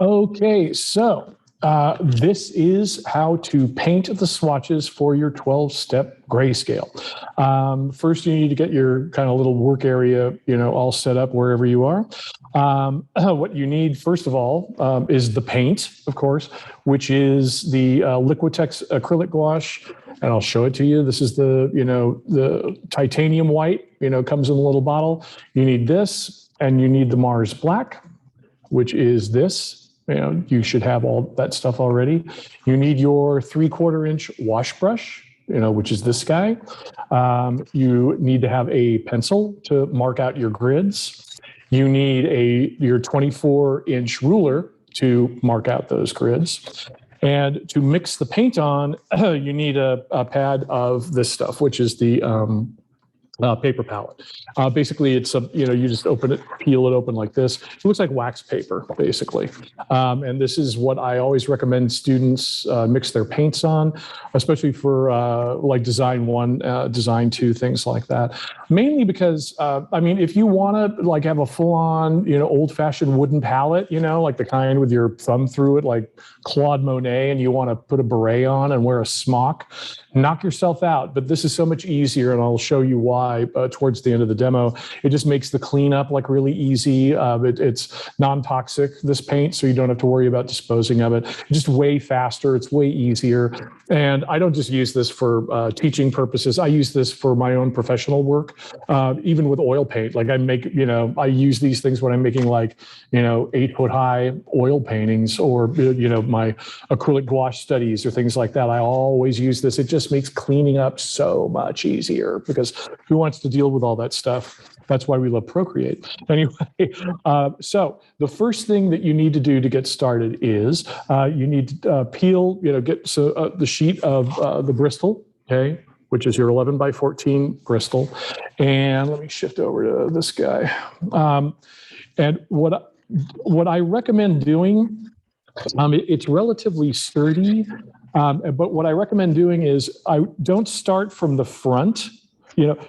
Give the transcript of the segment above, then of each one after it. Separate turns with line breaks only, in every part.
Okay, so this is how to paint the swatches for your 12-step grayscale. First, you need to get your kind of little work area, all set up wherever you are. What you need, first of all, is the paint, of course, which is the Liquitex acrylic gouache, and I'll show it to you. This is the titanium white, comes in a little bottle. You need this, and you need the Mars Black, which is this. You should have all that stuff already. You need your 3/4 inch wash brush, which is this guy. You need to have a pencil to mark out your grids. You need your 24-inch ruler to mark out those grids. And to mix the paint on, you need a pad of this stuff, which is the paper palette. Basically, it's you just open it, peel it open like this. It looks like wax paper, basically. And this is what I always recommend students mix their paints on, especially for like design 1, design 2, things like that. Mainly because, if you want to like have a full-on, old-fashioned wooden palette, like the kind with your thumb through it, like Claude Monet, and you want to put a beret on and wear a smock, knock yourself out. But this is so much easier, and I'll show you why towards the end of the demo. It just makes the cleanup like really easy. It's non-toxic, this paint, so you don't have to worry about disposing of it. It's just way faster. It's way easier. And I don't just use this for teaching purposes. I use this for my own professional work, even with oil paint. Like I use these things when I'm making 8-foot high oil paintings, or, my acrylic gouache studies or things like that. I always use this. It just makes cleaning up so much easier, because who wants to deal with all that stuff? That's why we love Procreate. Anyway, so the first thing that you need to do to get started is you need to peel, get the sheet of the Bristol, okay, which is your 11 by 14 Bristol. And let me shift over to this guy. And what I recommend doing, it's relatively sturdy, but what I recommend doing is I don't start from the front.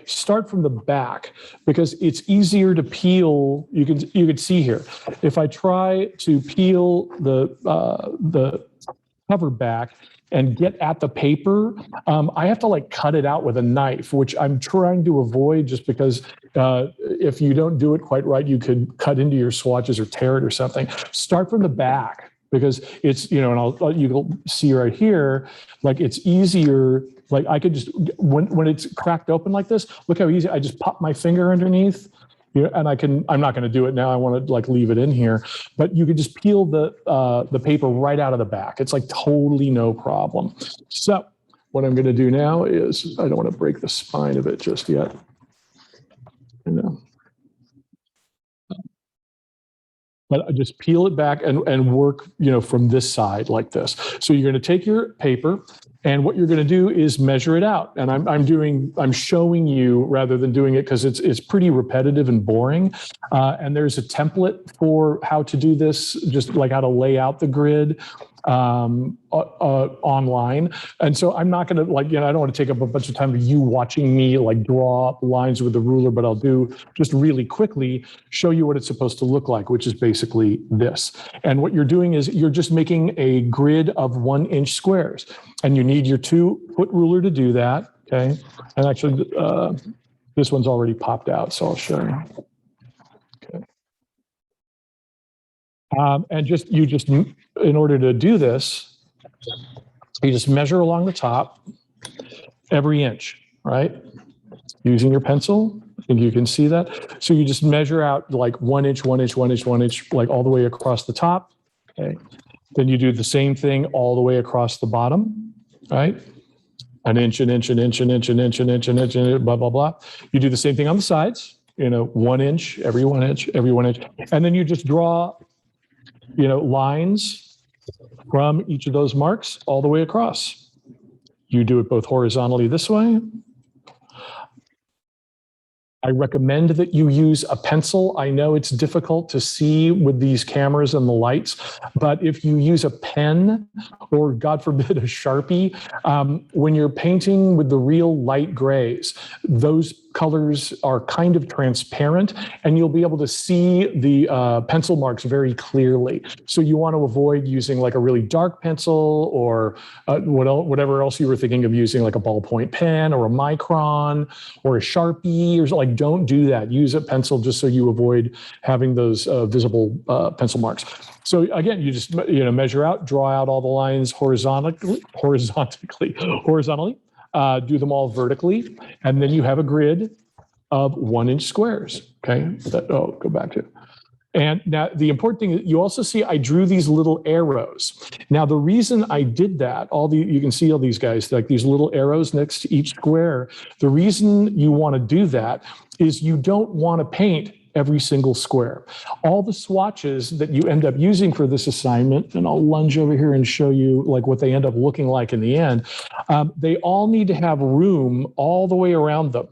Start from the back, because it's easier to peel. You can see here, if I try to peel the cover back and get at the paper, I have to cut it out with a knife, which I'm trying to avoid, just because if you don't do it quite right, you could cut into your swatches or tear it or something. Start from the back, because it's, and you'll see right here, it's easier. I could just, when it's cracked open like this, look how easy, I just pop my finger underneath, and I'm not going to do it now. I want to leave it in here, but you could just peel the paper right out of the back. It's totally no problem. So what I'm going to do now is, I don't want to break the spine of it just yet. But I just peel it back and work, from this side like this. So you're going to take your paper, and what you're going to do is measure it out. And I'm showing you rather than doing it, because it's pretty repetitive and boring. And there's a template for how to do this, just like how to lay out the grid online. And so I'm not going to I don't want to take up a bunch of time of you watching me draw lines with the ruler, but I'll do just really quickly show you what it's supposed to look like, which is basically this. And what you're doing is you're just making a grid of 1-inch squares, and you need your 2-foot ruler to do that. Okay. And actually this one's already popped out, so I'll show you. Okay. And you just, in order to do this, you just measure along the top every inch, right? Using your pencil, I think you can see that. So you just measure out 1 inch, 1 inch, 1 inch, 1 inch, all the way across the top. Okay. Then you do the same thing all the way across the bottom, right? An inch, an inch, an inch, an inch, an inch, an inch, an inch, blah, blah, blah. You do the same thing on the sides, 1 inch, every 1 inch, every 1 inch. And then you just draw lines from each of those marks all the way across. You do it both horizontally this way. I recommend that you use a pencil. I know it's difficult to see with these cameras and the lights, but if you use a pen, or God forbid, a Sharpie, when you're painting with the real light grays, those colors are kind of transparent, and you'll be able to see the pencil marks very clearly. So you want to avoid using like a really dark pencil or whatever else you were thinking of using, like a ballpoint pen or a micron or a Sharpie, or like, don't do that. Use a pencil just so you avoid having those visible pencil marks. So again, you just measure out, draw out all the lines horizontally, do them all vertically, and then you have a grid of 1-inch squares. Okay, go back to it. And now the important thing, you also see I drew these little arrows. Now the reason I did that, you can see all these guys, like these little arrows next to each square. The reason you want to do that is you don't want to paint every single square. All the swatches that you end up using for this assignment, and I'll lunge over here and show you like what they end up looking like in the end, they all need to have room all the way around them.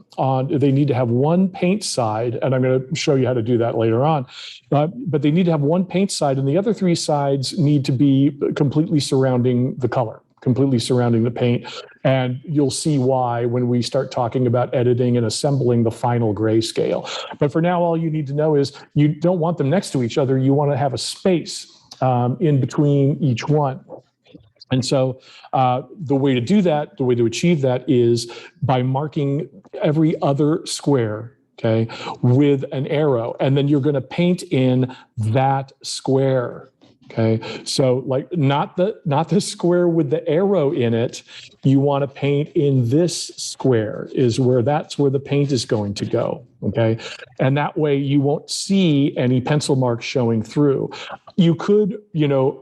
They need to have one paint side, and I'm going to show you how to do that later on, but they need to have one paint side, and the other 3 sides need to be completely surrounding the color, completely surrounding the paint. And you'll see why when we start talking about editing and assembling the final grayscale. But for now, all you need to know is you don't want them next to each other. You want to have a space in between each one. And so the way to do that, the way to achieve that is by marking every other square, okay, with an arrow. And then you're going to paint in that square. Okay, so like not the square with the arrow in it. You want to paint in this square that's where the paint is going to go. Okay, and that way you won't see any pencil marks showing through. You could,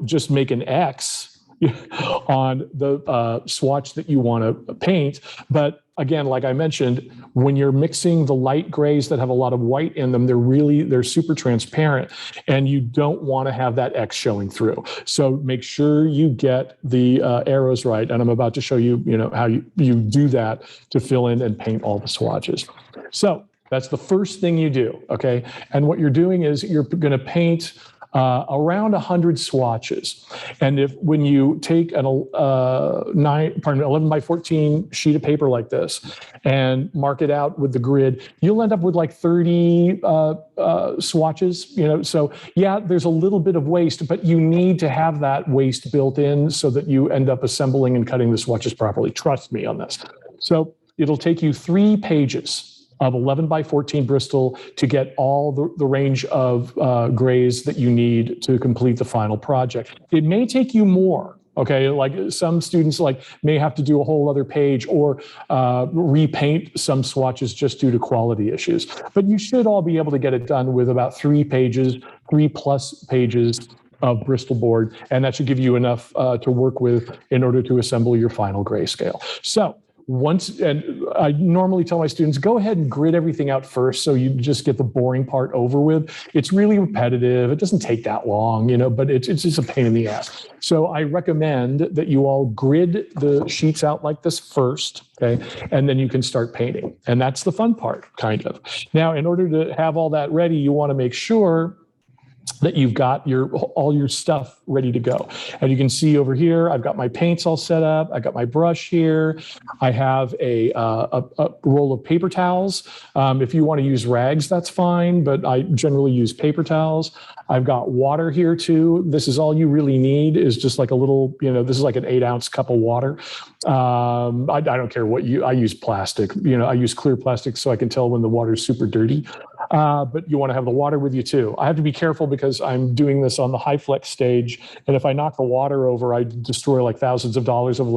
just make an X on the swatch that you want to paint. But again, like I mentioned, when you're mixing the light grays that have a lot of white in them, they're super transparent, and you don't want to have that X showing through. So make sure you get the arrows right. And I'm about to show you, how you do that to fill in and paint all the swatches. So that's the first thing you do. Okay. And what you're doing is you're going to paint around 100 swatches. And when you take an 11 by 14 sheet of paper like this and mark it out with the grid, you'll end up with like 30 swatches, So yeah, there's a little bit of waste, but you need to have that waste built in so that you end up assembling and cutting the swatches properly. Trust me on this. So it'll take you 3 pages of 11 by 14 Bristol to get all the range of grays that you need to complete the final project. It may take you more, okay? Like some students may have to do a whole other page or repaint some swatches just due to quality issues. But you should all be able to get it done with about 3 pages, 3+ pages of Bristol board, and that should give you enough to work with in order to assemble your final grayscale. So and I normally tell my students, go ahead and grid everything out first so you just get the boring part over with. It's really repetitive. It doesn't take that long, but it's just a pain in the ass. So I recommend that you all grid the sheets out like this first, okay? And then you can start painting. And that's the fun part, kind of. Now, in order to have all that ready, you want to make sure that you've got all your stuff ready to go. And you can see over here, I've got my paints all set up. I've got my brush here. I have a roll of paper towels. If you want to use rags, that's fine, but I generally use paper towels. I've got water here too. This is all you really need is just like a little, this is like an 8-ounce cup of water. I don't care I use plastic, I use clear plastic so I can tell when the water is super dirty. But you want to have the water with you too. I have to be careful because I'm doing this on the high flex stage. And if I knock the water over, I destroy like thousands of dollars of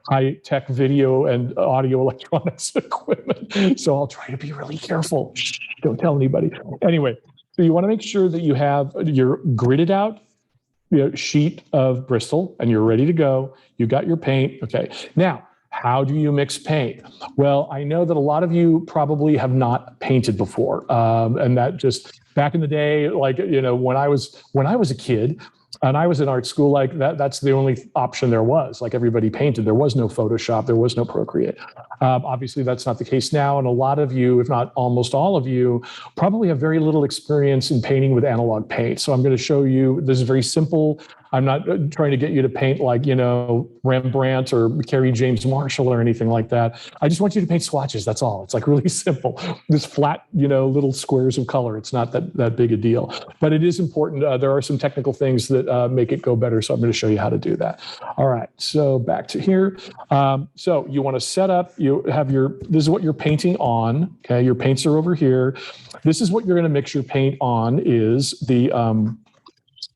high-tech video and audio electronics equipment. So I'll try to be really careful. Shh, don't tell anybody. Anyway, so you want to make sure that you have your gridded out sheet of Bristol and you're ready to go. You got your paint. Okay. Now, how do you mix paint? Well, I know that a lot of you probably have not painted before. And that just back in the day, when I was a kid, and I was in art school, that's the only option there was. Everybody painted. There was no Photoshop. There was no Procreate. Obviously, that's not the case now. And a lot of you, if not almost all of you, probably have very little experience in painting with analog paint. So I'm going to show you, this is very simple. I'm not trying to get you to paint like, Rembrandt or Carrie James Marshall or anything like that. I just want you to paint swatches. That's all. It's like really simple. This flat, little squares of color. It's not that big a deal, but it is important. There are some technical things that make it go better. So I'm going to show you how to do that. All right. So back to here. So you want to set up, this is what you're painting on. Okay. Your paints are over here. This is what you're going to mix your paint on is the,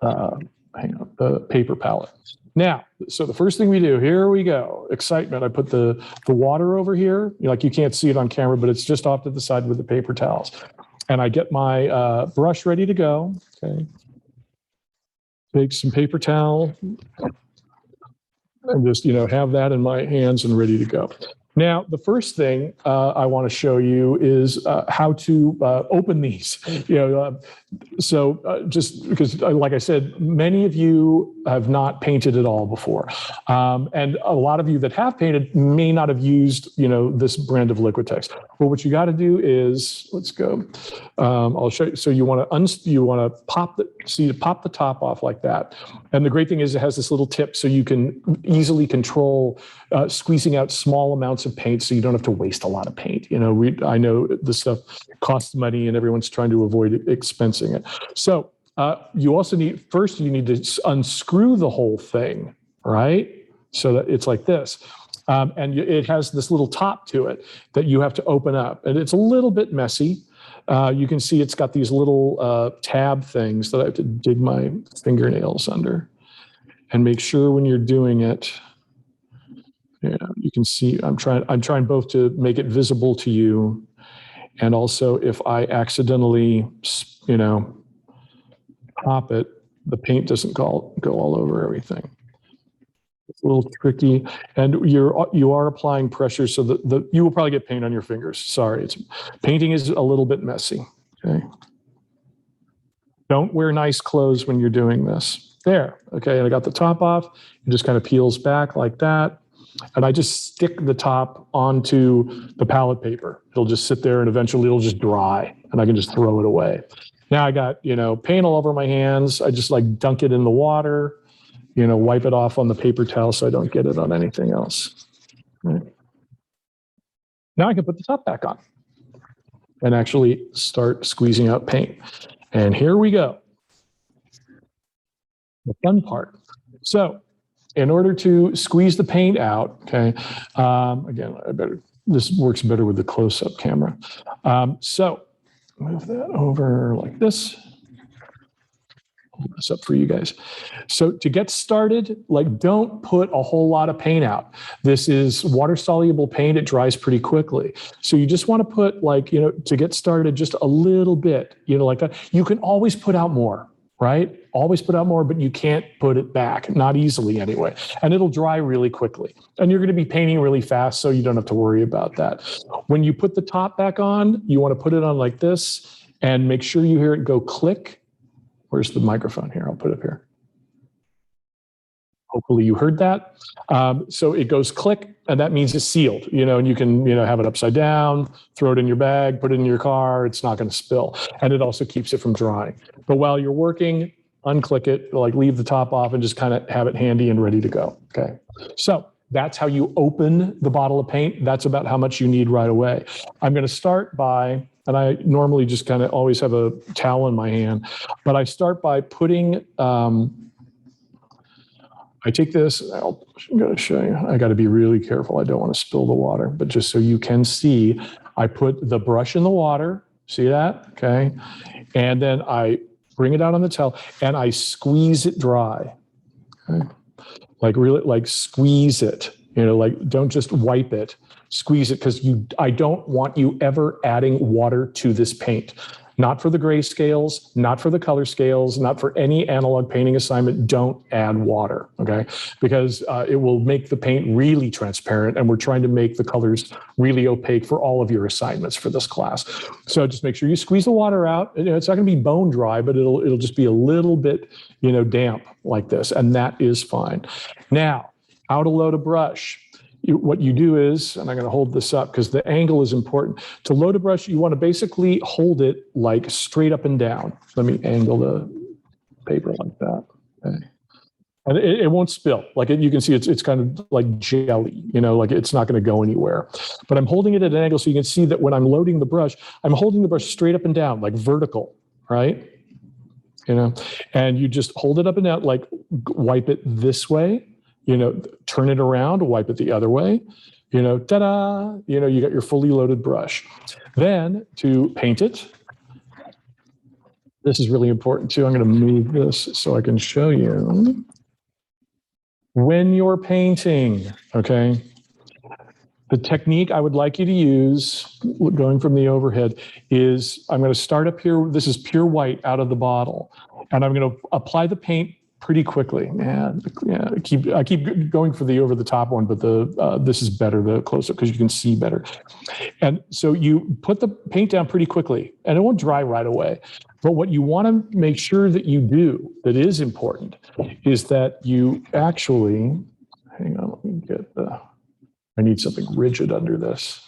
the paper palette. Now, so the first thing we do, here we go, excitement. I put the water over here, like you can't see it on camera, but it's just off to the side with the paper towels. And I get my brush ready to go, okay. Take some paper towel and just, have that in my hands and ready to go. Now, the first thing I want to show you is how to open these. Just because, like I said, many of you have not painted at all before, and a lot of you that have painted may not have used, this brand of Liquitex. Well, what you got to do is, let's go. I'll show you. So you want to pop the top off like that. And the great thing is it has this little tip, so you can easily control squeezing out small amounts of paint, so you don't have to waste a lot of paint. I know this stuff costs money, and everyone's trying to avoid expensing it. So you also need to unscrew the whole thing, right? So that it's like this. And it has this little top to it that you have to open up. And it's a little bit messy. You can see it's got these little tab things that I have to dig my fingernails under. And make sure when you're doing it, you can see I'm trying both to make it visible to you. And also if I accidentally, pop it, the paint doesn't go all over everything. It's a little tricky, and you are applying pressure, so that you will probably get paint on your fingers. Sorry, painting is a little bit messy. Okay, don't wear nice clothes when you're doing this. There, okay, and I got the top off. It just kind of peels back like that, and I just stick the top onto the palette paper. It'll just sit there, and eventually it'll just dry, and I can just throw it away. Now I got paint all over my hands. I just like dunk it in the water. Wipe it off on the paper towel so I don't get it on anything else. Right. Now I can put the top back on and actually start squeezing out paint. And here we go. The fun part. So in order to squeeze the paint out, okay, again, this works better with the close-up camera. So move that over like this. Hold this up for you guys. So to get started, don't put a whole lot of paint out. This is water-soluble paint. It dries pretty quickly. So you just want to put to get started, just a little bit, like that. You can always put out more, right? Always put out more, but you can't put it back, not easily anyway. And it'll dry really quickly. And you're going to be painting really fast, so you don't have to worry about that. When you put the top back on, you want to put it on like this and make sure you hear it go click. Where's the microphone here? I'll put it up here. Hopefully you heard that. So it goes click, and that means it's sealed, and you can, have it upside down, throw it in your bag, put it in your car. It's not going to spill. And it also keeps it from drying. But while you're working, unclick it, leave the top off and just kind of have it handy and ready to go. Okay. So that's how you open the bottle of paint. That's about how much you need right away. I'm going to start by, and I normally just kind of always have a towel in my hand, but I start by putting, I take this, I'm going to show you. I got to be really careful. I don't want to spill the water, but just so you can see, I put the brush in the water. See that? Okay. And then I bring it out on the towel and I squeeze it dry. Okay. Really, squeeze it, don't just wipe it, squeeze it, because I don't want you ever adding water to this paint. Not for the gray scales, not for the color scales, not for any analog painting assignment. Don't add water, okay? Because it will make the paint really transparent, and we're trying to make the colors really opaque for all of your assignments for this class. So just make sure you squeeze the water out. It's not gonna be bone dry, but it'll just be a little bit, damp like this, and that is fine. Now, how to load a brush. What you do is, and I'm going to hold this up because the angle is important. To load a brush, you want to basically hold it straight up and down. Let me angle the paper like that. Okay. And it won't spill. Like you can see, it's kind of like jelly, like it's not going to go anywhere. But I'm holding it at an angle so you can see that when I'm loading the brush, I'm holding the brush straight up and down, like vertical, right? And you just hold it up and down, like wipe it this way, turn it around, wipe it the other way, ta-da, you got your fully loaded brush. Then to paint it, this is really important too. I'm going to move this so I can show you. When you're painting, okay, the technique I would like you to use, going from the overhead, is I'm going to start up here. This is pure white out of the bottle. And I'm going to apply the paint pretty quickly. Yeah, I keep going for the over the top one, but this is better, the close up, because you can see better. And so you put the paint down pretty quickly, and it won't dry right away. But what you want to make sure that you do, that is important, is that you actually, hang on, let me get I need something rigid under this.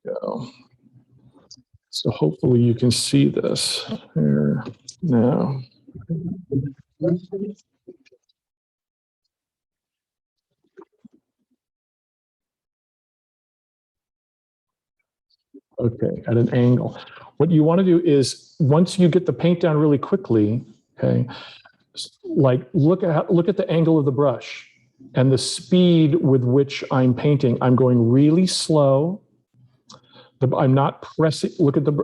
Go. So hopefully you can see this here now. Okay, at an angle. What you want to do is, once you get the paint down really quickly, okay, like look at the angle of the brush and the speed with which I'm painting. I'm going really slow. I'm not pressing.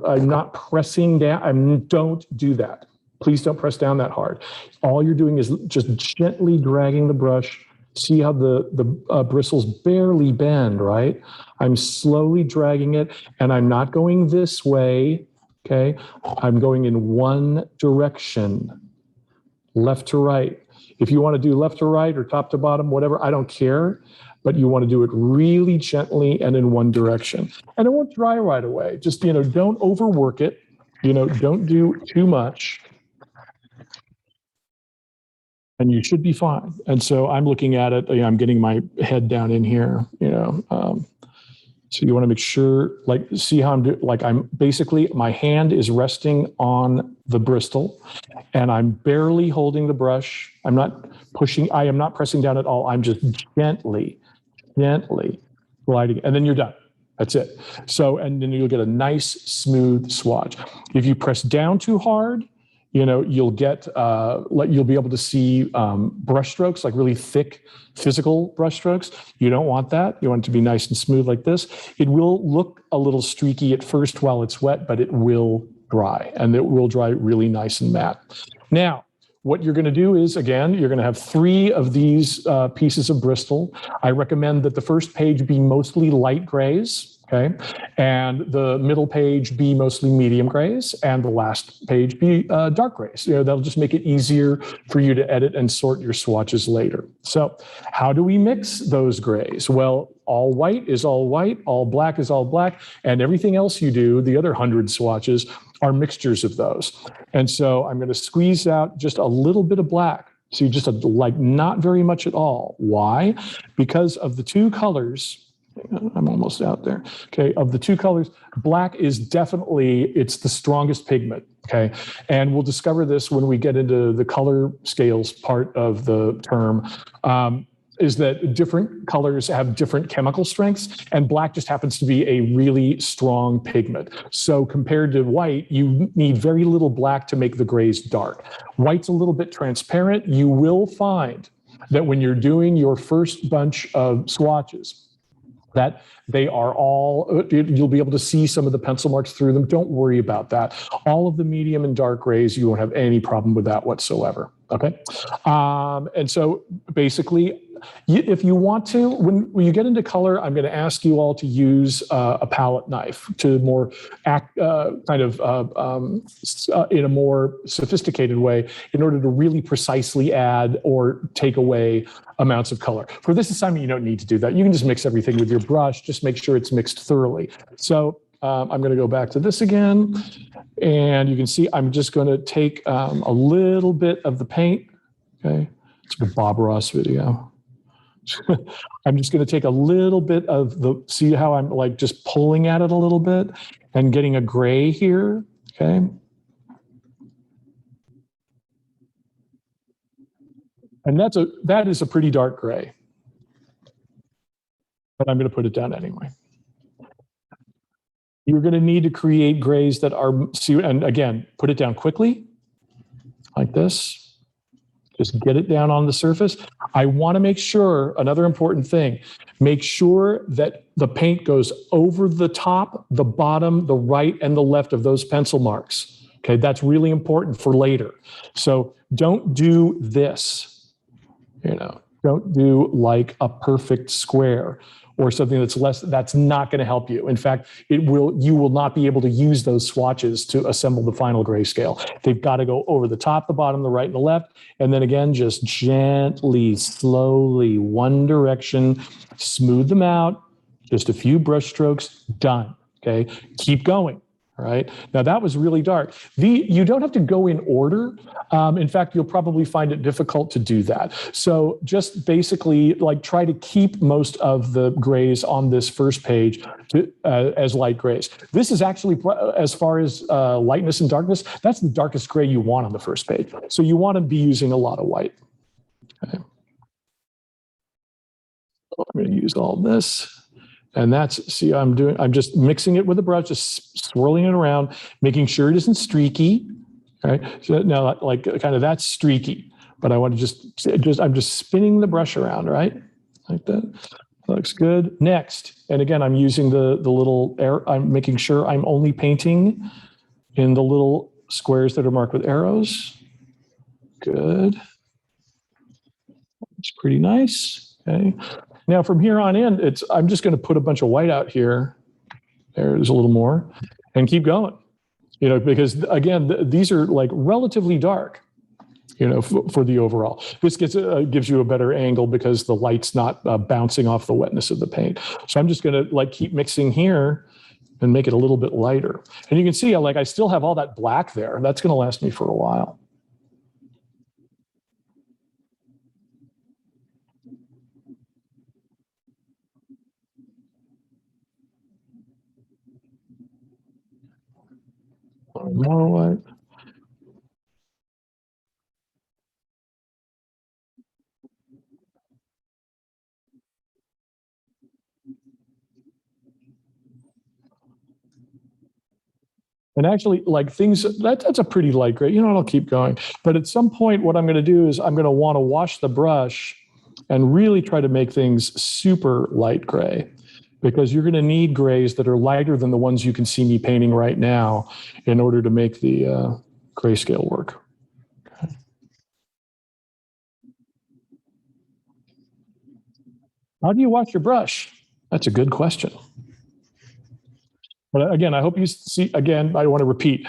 I'm not pressing down. Don't do that. Please don't press down that hard. All you're doing is just gently dragging the brush. See how the bristles barely bend, right? I'm slowly dragging it, and I'm not going this way, okay? I'm going in one direction, left to right. If you want to do left to right or top to bottom, whatever, I don't care, but you want to do it really gently and in one direction. And it won't dry right away. Just, don't overwork it. Don't do too much. And you should be fine. And so I'm looking at it, I'm getting my head down in here, so you want to make sure, see how I'm doing, I'm basically, my hand is resting on the bristle and I'm barely holding the brush. I'm not pushing, I am not pressing down at all. I'm just gently gliding, and then you're done. That's it. So, and then you'll get a nice smooth swatch. If you press down too hard, you'll get, you'll be able to see brush strokes, like really thick physical brush strokes. You don't want that. You want it to be nice and smooth like this. It will look a little streaky at first while it's wet, but it will dry, and it will dry really nice and matte. Now, what you're going to do is, again, you're going to have 3 of these pieces of Bristol. I recommend that the first page be mostly light grays. Okay, and the middle page be mostly medium grays, and the last page be dark grays. That'll just make it easier for you to edit and sort your swatches later. So how do we mix those grays? Well, all white is all white, all black is all black, and everything else you do, the other 100 swatches, are mixtures of those. And so I'm going to squeeze out just a little bit of black. So you just not very much at all. Why? Because of the 2 colors. I'm almost out there. Okay, of the 2 colors, black is definitely, it's the strongest pigment. Okay, and we'll discover this when we get into the color scales part of the term. Is that different colors have different chemical strengths, and black just happens to be a really strong pigment. So compared to white, you need very little black to make the grays dark. White's a little bit transparent. You will find that when you're doing your first bunch of swatches, that they are all, you'll be able to see some of the pencil marks through them. Don't worry about that. All of the medium and dark grays, you won't have any problem with that whatsoever. Okay. And so basically, if you want to, when you get into color, I'm going to ask you all to use a palette knife to more in a more sophisticated way in order to really precisely add or take away amounts of color. For this assignment, you don't need to do that. You can just mix everything with your brush. Just make sure it's mixed thoroughly. So I'm going to go back to this again, and you can see I'm just going to take a little bit of the paint. Okay, it's a Bob Ross video. I'm just going to take a little bit of see how I'm just pulling at it a little bit, and getting a gray here, okay? And that is a pretty dark gray. But I'm going to put it down anyway. You're going to need to create grays that are, and again, put it down quickly, like this. Just get it down on the surface. I want to make sure, another important thing, make sure that the paint goes over the top, the bottom, the right, and the left of those pencil marks. Okay, that's really important for later. So don't do this, don't do like a perfect square or something that's not going to help you. In fact, you will not be able to use those swatches to assemble the final grayscale. They've got to go over the top, the bottom, the right, and the left. And then again, just gently, slowly, one direction, smooth them out, just a few brush strokes, done. Okay, keep going. Right now, that was really dark. You don't have to go in order. In fact, you'll probably find it difficult to do that. So just basically try to keep most of the grays on this first page as light grays. This is actually, as far as lightness and darkness, that's the darkest gray you want on the first page. So you want to be using a lot of white. Okay. I'm going to use all this. And see, I'm just mixing it with a brush, just swirling it around, making sure it isn't streaky. Right. So now, kind of that's streaky, but I want to I'm just spinning the brush around, right? Like that. Looks good. Next. And again, I'm using the little arrow. I'm making sure I'm only painting in the little squares that are marked with arrows. Good. It's pretty nice. Okay. Now from here on in, I'm just going to put a bunch of white out here. There's a little more, and keep going. Because again, these are relatively dark. For the overall, this gives you a better angle because the light's not bouncing off the wetness of the paint. So I'm just going to keep mixing here and make it a little bit lighter. And you can see I still have all that black there. That's going to last me for a while. More white. And actually, that's a pretty light gray. I'll keep going. But at some point, what I'm going to do is I'm going to want to wash the brush and really try to make things super light gray, because you're going to need grays that are lighter than the ones you can see me painting right now in order to make the grayscale work. Okay. How do you wash your brush? That's a good question. But again, I hope you see, again, I want to repeat,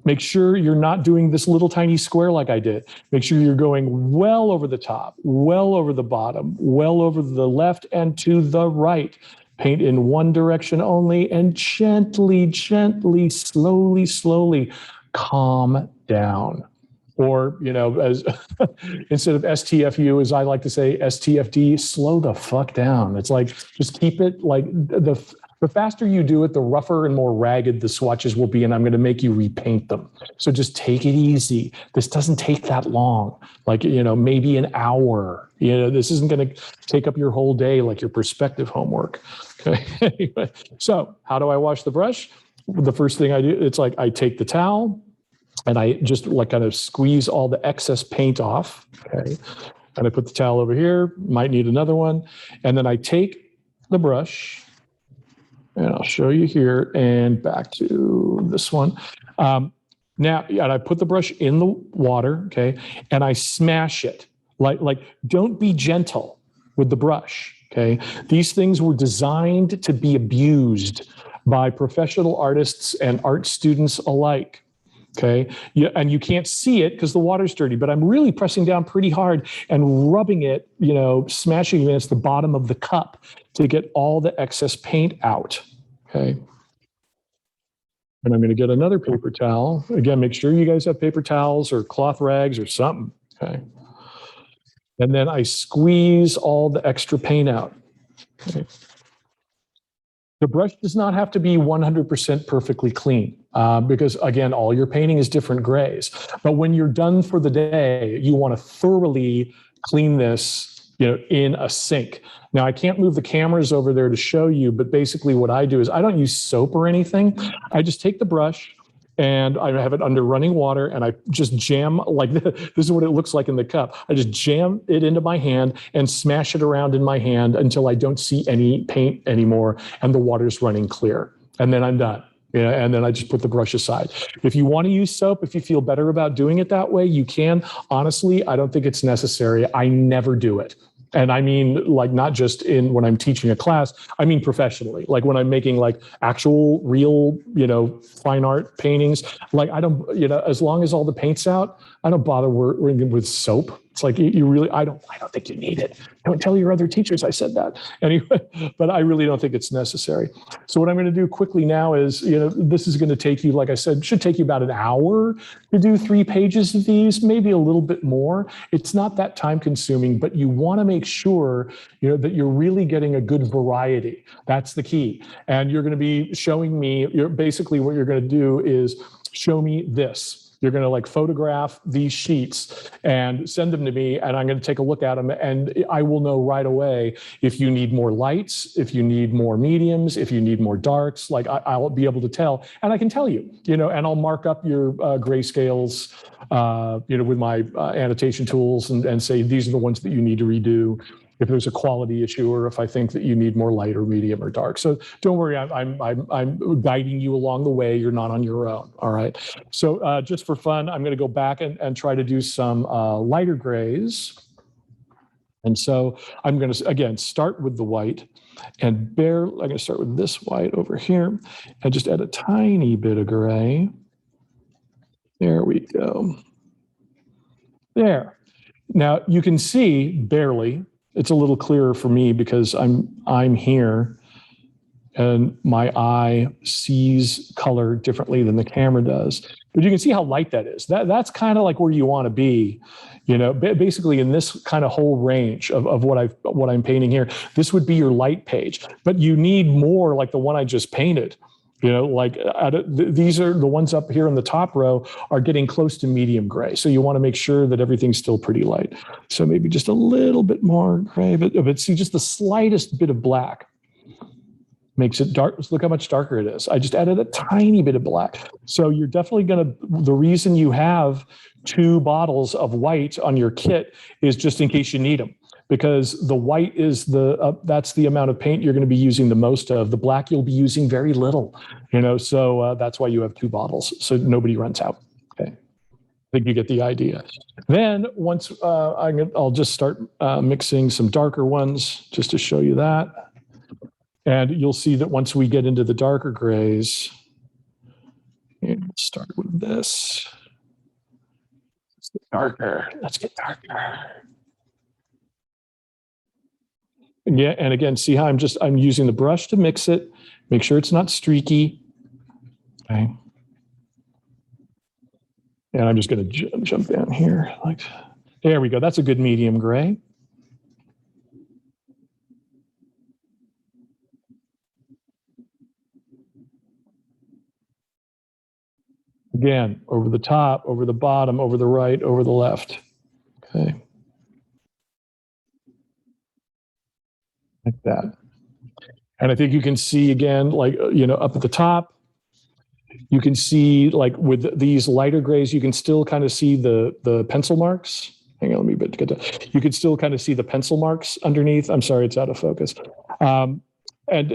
make sure you're not doing this little tiny square like I did. Make sure you're going well over the top, well over the bottom, well over the left and to the right. Paint in one direction only, and gently, gently, slowly, slowly calm down. Or, as instead of STFU, as I like to say, STFD, slow the fuck down. It's just keep it the faster you do it, the rougher and more ragged the swatches will be, and I'm going to make you repaint them. So just take it easy. This doesn't take that long, maybe an hour. This isn't going to take up your whole day like your perspective homework. Okay. Anyway, so how do I wash the brush? The first thing I do, it's I take the towel and I just kind of squeeze all the excess paint off. Okay. And I put the towel over here, might need another one. And then I take the brush, and I'll show you here and back to this one. Now, and I put the brush in the water, okay, and I smash it. Don't be gentle with the brush, okay? These things were designed to be abused by professional artists and art students alike. Okay. Yeah, and you can't see it because the water's dirty, but I'm really pressing down pretty hard and rubbing it, smashing it against the bottom of the cup to get all the excess paint out. Okay. And I'm going to get another paper towel. Again, make sure you guys have paper towels or cloth rags or something. Okay. And then I squeeze all the extra paint out. Okay. The brush does not have to be 100% perfectly clean because, again, all your painting is different grays. But when you're done for the day, you want to thoroughly clean this, in a sink. Now, I can't move the cameras over there to show you, but basically what I do is I don't use soap or anything. I just take the brush and I have it under running water and I just jam like this. This is what it looks like in the cup. I just jam it into my hand and smash it around in my hand until I don't see any paint anymore and the water's running clear. And then I'm done. And then I just put the brush aside. If you want to use soap, if you feel better about doing it that way, you can. Honestly, I don't think it's necessary. I never do it. And I mean, like, not just when I'm teaching a class, I mean professionally, like when I'm making like actual real, fine art paintings, like I don't, as long as all the paint's out, I don't bother working with soap. It's like you really, I don't think you need it. Don't tell your other teachers I said that. Anyway, but I really don't think it's necessary. So what I'm going to do quickly now is, this is going to take you, like I said, should take you about an hour to do 3 pages of these, maybe a little bit more. It's not that time consuming, but you want to make sure, that you're really getting a good variety. That's the key. And you're going to be showing me, basically what you're going to do is show me this. You're going to like photograph these sheets and send them to me, and I'm going to take a look at them, and I will know right away if you need more lights, if you need more mediums, if you need more darks. Like I'll be able to tell, and I can tell you, and I'll mark up your grayscales, with my annotation tools and say these are the ones that you need to redo if there's a quality issue or if I think that you need more light or medium or dark. So don't worry, I'm guiding you along the way. You're not on your own. All right. So just for fun, I'm going to go back and try to do some lighter grays. And so I'm going to, again, start with the white and I'm going to start with this white over here and just add a tiny bit of gray. There we go. There. Now you can see barely. It's a little clearer for me because I'm here and my eye sees color differently than the camera does. But you can see how light that is. That's kind of like where you want to be, basically in this kind of whole range of what I'm painting here. This would be your light page, but you need more like the one I just painted. These are the ones up here in the top row are getting close to medium gray. So you want to make sure that everything's still pretty light. So maybe just a little bit more gray, but see just the slightest bit of black makes it dark. Look how much darker it is. I just added a tiny bit of black. So you're definitely the reason you have 2 bottles of white on your kit is just in case you need them. Because the white is that's the amount of paint you're going to be using the most of. The black you'll be using very little, so that's why you have 2 bottles, so nobody runs out. Okay, I think you get the idea. Then once I'll just start mixing some darker ones just to show you that. And you'll see that once we get into the darker grays, and we'll start with this. Let's get darker. Let's get darker. Yeah, and again, see how I'm using the brush to mix it, make sure it's not streaky. Okay. And I'm just going to jump down here. Like, there we go. That's a good medium gray. Again, over the top, over the bottom, over the right, over the left. Okay. Like that. And I think you can see again, like, up at the top, you can see like with these lighter grays, you can still kind of see the pencil marks. Hang on, let me get that. You can still kind of see the pencil marks underneath. I'm sorry, it's out of focus. And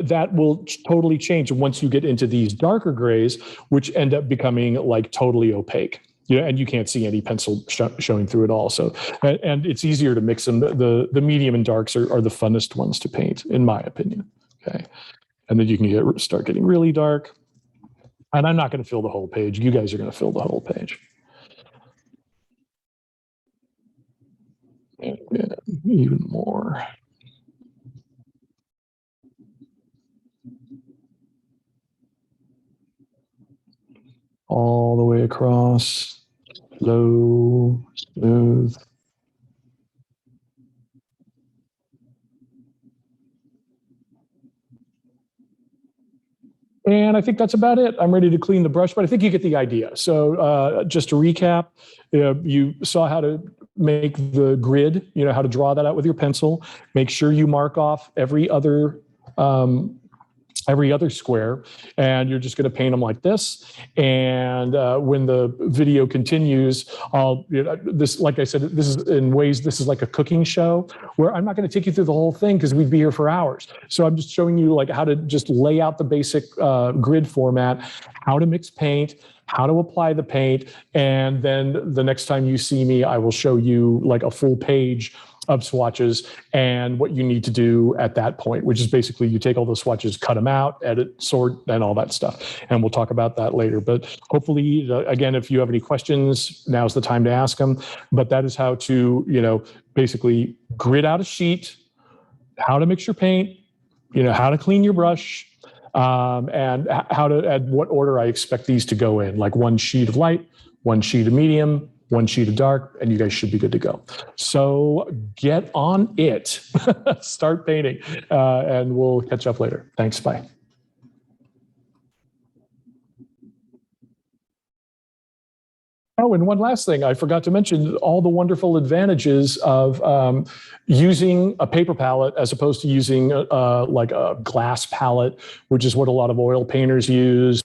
that will totally change once you get into these darker grays, which end up becoming like totally opaque. And you can't see any pencil showing through it all. So, and it's easier to mix them. The medium and darks are the funnest ones to paint, in my opinion. Okay, and then you can start getting really dark. And I'm not going to fill the whole page. You guys are going to fill the whole page. And even more. All the way across, slow, smooth. And I think that's about it. I'm ready to clean the brush, but I think you get the idea. So just to recap, you saw how to make the grid, how to draw that out with your pencil. Make sure you mark off every other square, and you're just going to paint them like this. And when the video continues, like I said, this is like a cooking show where I'm not going to take you through the whole thing because we'd be here for hours. So I'm just showing you like how to just lay out the basic grid format, how to mix paint, how to apply the paint. And then the next time you see me, I will show you like a full page of swatches and what you need to do at that point, which is basically you take all the swatches, cut them out, edit, sort, and all that stuff. And we'll talk about that later. But hopefully, again, if you have any questions, now's the time to ask them. But that is how to, basically grid out a sheet, how to mix your paint, how to clean your brush, and how to, at what order I expect these to go in, like one sheet of light, one sheet of medium, one sheet of dark, and you guys should be good to go. So get on it, start painting, and we'll catch up later. Thanks, bye. Oh, and one last thing I forgot to mention, all the wonderful advantages of using a paper palette as opposed to using like a glass palette, which is what a lot of oil painters use.